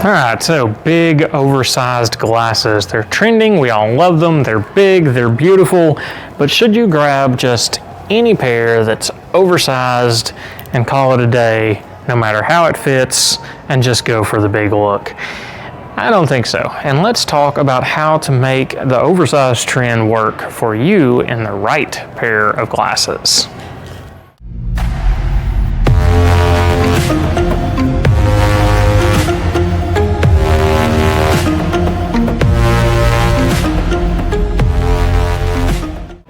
All right, so big oversized glasses. They're trending, we all love them, they're big, they're beautiful, but should you grab just any pair that's oversized and call it a day, no matter how it fits, and just go for the big look? I don't think so. And let's talk about how to make the oversized trend work for you in the right pair of glasses.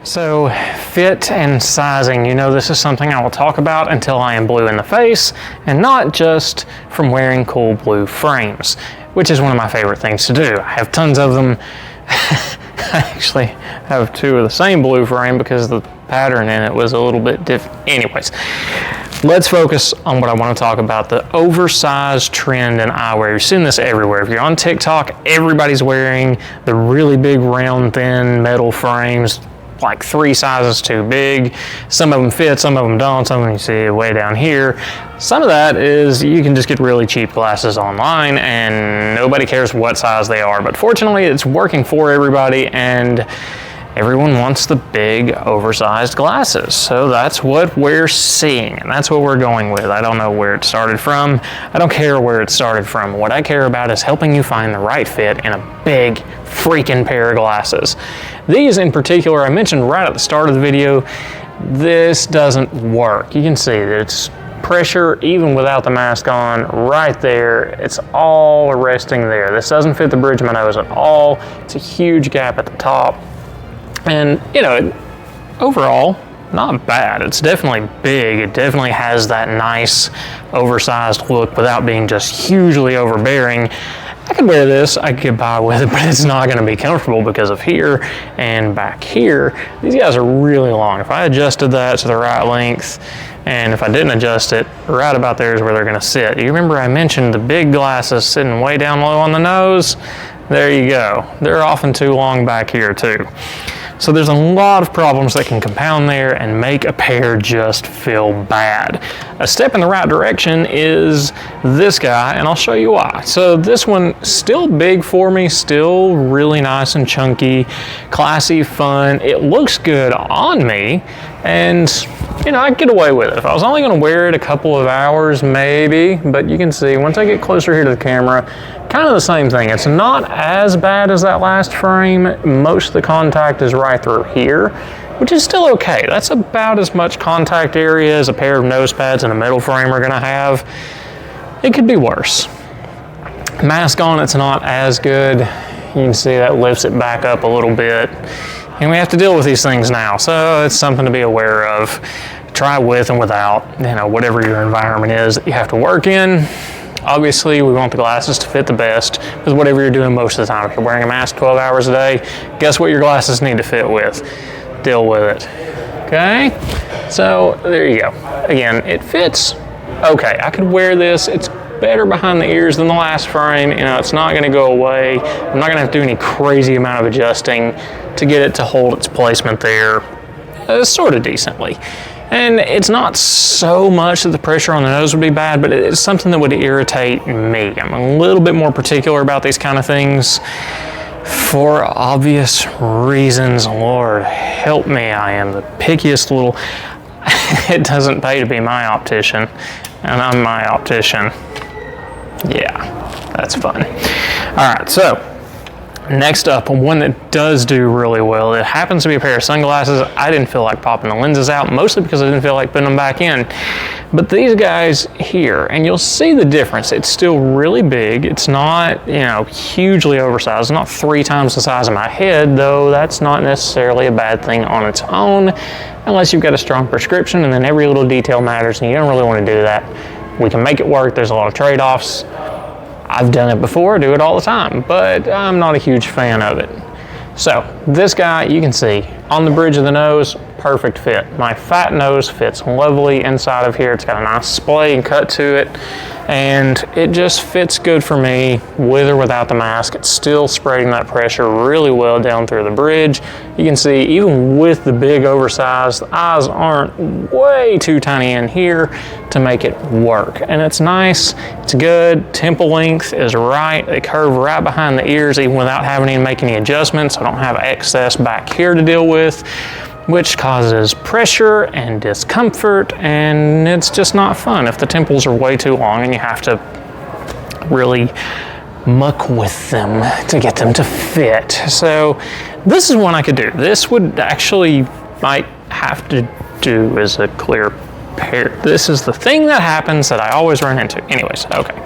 So fit and sizing, you know, this is something I will talk about until I am blue in the face, and not just from wearing cool blue frames, which is one of my favorite things to do. I have tons of them. I actually have two of the same blue frame because the pattern in it was a little bit different. Anyways, let's focus on what I want to talk about, the oversized trend in eyewear. You're seeing this everywhere. If you're on TikTok, everybody's wearing the really big, round, thin metal frames, like 3 sizes too big. Some of them fit, some of them don't. Some of them you see way down here. Some of that is you can just get really cheap glasses online and nobody cares what size they are. But fortunately, it's working for everybody and everyone wants the big oversized glasses. So that's what we're seeing and that's what we're going with. I don't know where it started from. I don't care where it started from. What I care about is helping you find the right fit in a big freaking pair of glasses. These in particular, I mentioned right at the start of the video, this doesn't work. You can see that it's pressure even without the mask on right there. It's all resting there. This doesn't fit the bridge of my nose at all. It's a huge gap at the top. And you know, overall, not bad. It's definitely big. It definitely has that nice oversized look without being just hugely overbearing. I could wear this, I could get by with it, but it's not going to be comfortable because of here and back here. These guys are really long. If I adjusted that to the right length, and if I didn't adjust it, right about there is where they're going to sit. You remember I mentioned the big glasses sitting way down low on the nose? There you go. They're often too long back here too. So there's a lot of problems that can compound there and make a pair just feel bad. A step in the right direction is this guy, and I'll show you why. So this one, still big for me, still really nice and chunky, classy, fun. It looks good on me, and you know, I'd get away with it. If I was only gonna wear it a couple of hours, maybe, but you can see, once I get closer here to the camera, kind of the same thing. It's not as bad as that last frame. Most of the contact is right through here, which is still okay. That's about as much contact area as a pair of nose pads and a metal frame are gonna have. It could be worse. Mask on, it's not as good. You can see that lifts it back up a little bit. And we have to deal with these things now, so it's something to be aware of. Try with and without, you know, whatever your environment is that you have to work in. Obviously, we want the glasses to fit the best with whatever you're doing most of the time. If you're wearing a mask 12 hours a day, guess what your glasses need to fit with? Deal with it, okay? So there you go. Again, it fits okay. I could wear this. It's better behind the ears than the last frame. You know, it's not gonna go away. I'm not gonna have to do any crazy amount of adjusting to get it to hold its placement there sort of decently. And it's not so much that the pressure on the nose would be bad, but it's something that would irritate me. I'm a little bit more particular about these kind of things for obvious reasons. Lord help me, I am the pickiest little... It doesn't pay to be my optician, and I'm my optician. Yeah, that's fun. All right, so next up, one that does do really well. It happens to be a pair of sunglasses. I didn't feel like popping the lenses out, mostly because I didn't feel like putting them back in. But these guys here, and you'll see the difference. It's still really big. It's not, you know, hugely oversized. It's not 3 times the size of my head, though that's not necessarily a bad thing on its own, unless you've got a strong prescription, and then every little detail matters, and you don't really want to do that. We can make it work. There's a lot of trade-offs. I've done it before, do it all the time, but I'm not a huge fan of it. So this guy, you can see on the bridge of the nose, perfect fit. My fat nose fits lovely inside of here. It's got a nice splay and cut to it, and it just fits good for me with or without the mask. It's still spreading that pressure really well down through the bridge. You can see even with the big oversized, the eyes aren't way too tiny in here to make it work. And it's nice, it's good, temple length is right. They curve right behind the ears even without having to make any adjustments. I don't have excess back here to deal with, which causes pressure and discomfort, and it's just not fun if the temples are way too long and you have to really muck with them to get them to fit. So this is one I could do. This would actually might have to do as a clear pair. This is the thing that happens that I always run into. Anyways, okay.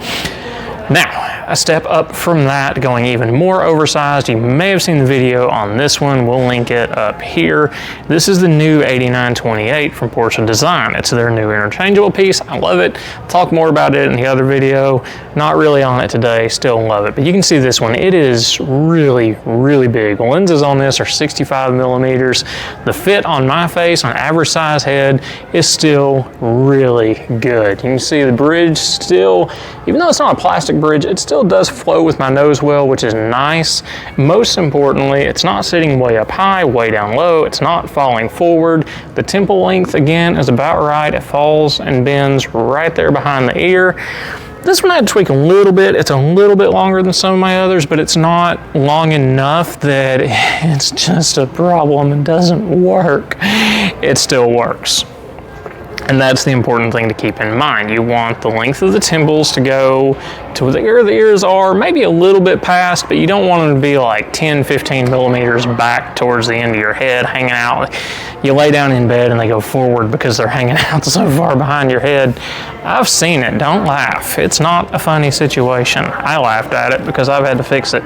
Now, a step up from that, going even more oversized. You may have seen the video on this one. We'll link it up here. This is the new 8928 from Porsche Design. It's their new interchangeable piece. I love it. I'll talk more about it in the other video. Not really on it today, still love it. But you can see this one. It is really, really big. Lenses on this are 65 millimeters. The fit on my face, on average size head, is still really good. You can see the bridge still, even though it's not a plastic bridge, it still does flow with my nose well, which is nice. Most importantly, it's not sitting way up high, way down low. It's not falling forward. The temple length, again, is about right. It falls and bends right there behind the ear. This one I had to tweak a little bit. It's a little bit longer than some of my others, but it's not long enough that it's just a problem and doesn't work. It still works. And that's the important thing to keep in mind. You want the length of the temples to go to where the ears are, maybe a little bit past, but you don't want them to be like 10, 15 millimeters back towards the end of your head, hanging out. You lay down in bed and they go forward because they're hanging out so far behind your head. I've seen it, don't laugh. It's not a funny situation. I laughed at it because I've had to fix it.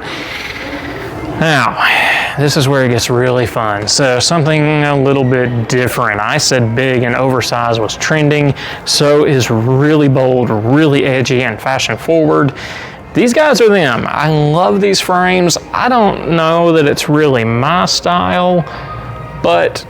Now, this is where it gets really fun. So something a little bit different. I said big and oversized was trending. So is really bold, really edgy, and fashion forward. These guys are them. I love these frames. I don't know that it's really my style, but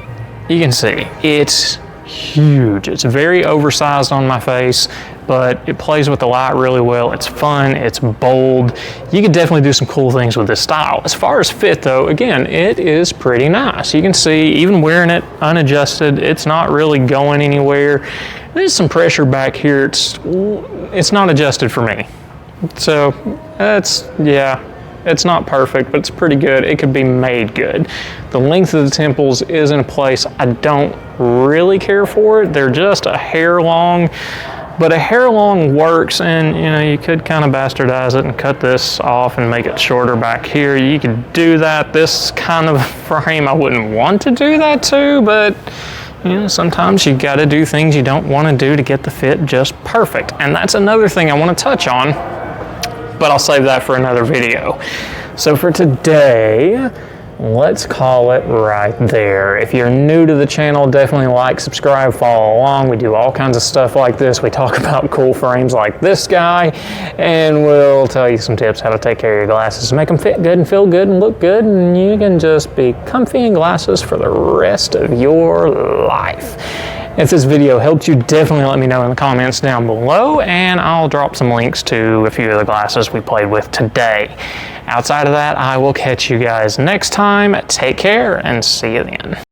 you can see it's huge. It's very oversized on my face, but it plays with the light really well. It's fun, it's bold. You could definitely do some cool things with this style. As far as fit though, again, it is pretty nice. You can see even wearing it unadjusted, it's not really going anywhere. There's some pressure back here. It's not adjusted for me. So it's not perfect, but it's pretty good. It could be made good. The length of the temples is in a place I don't really care for it. They're just a hair long, but a hair long works, and you know, you could kind of bastardize it and cut this off and make it shorter back here. You could do that. This kind of frame, I wouldn't want to do that to, but you know, sometimes you got to do things you don't want to do to get the fit just perfect. And that's another thing I want to touch on, but I'll save that for another video. So for today, let's call it right there. If you're new to the channel, definitely like, subscribe, follow along. We do all kinds of stuff like this. We talk about cool frames like this guy, and we'll tell you some tips how to take care of your glasses, make them fit good and feel good and look good, and you can just be comfy in glasses for the rest of your life. If this video helped you, definitely let me know in the comments down below, and I'll drop some links to a few of the glasses we played with today. Outside of that, I will catch you guys next time. Take care and see you then.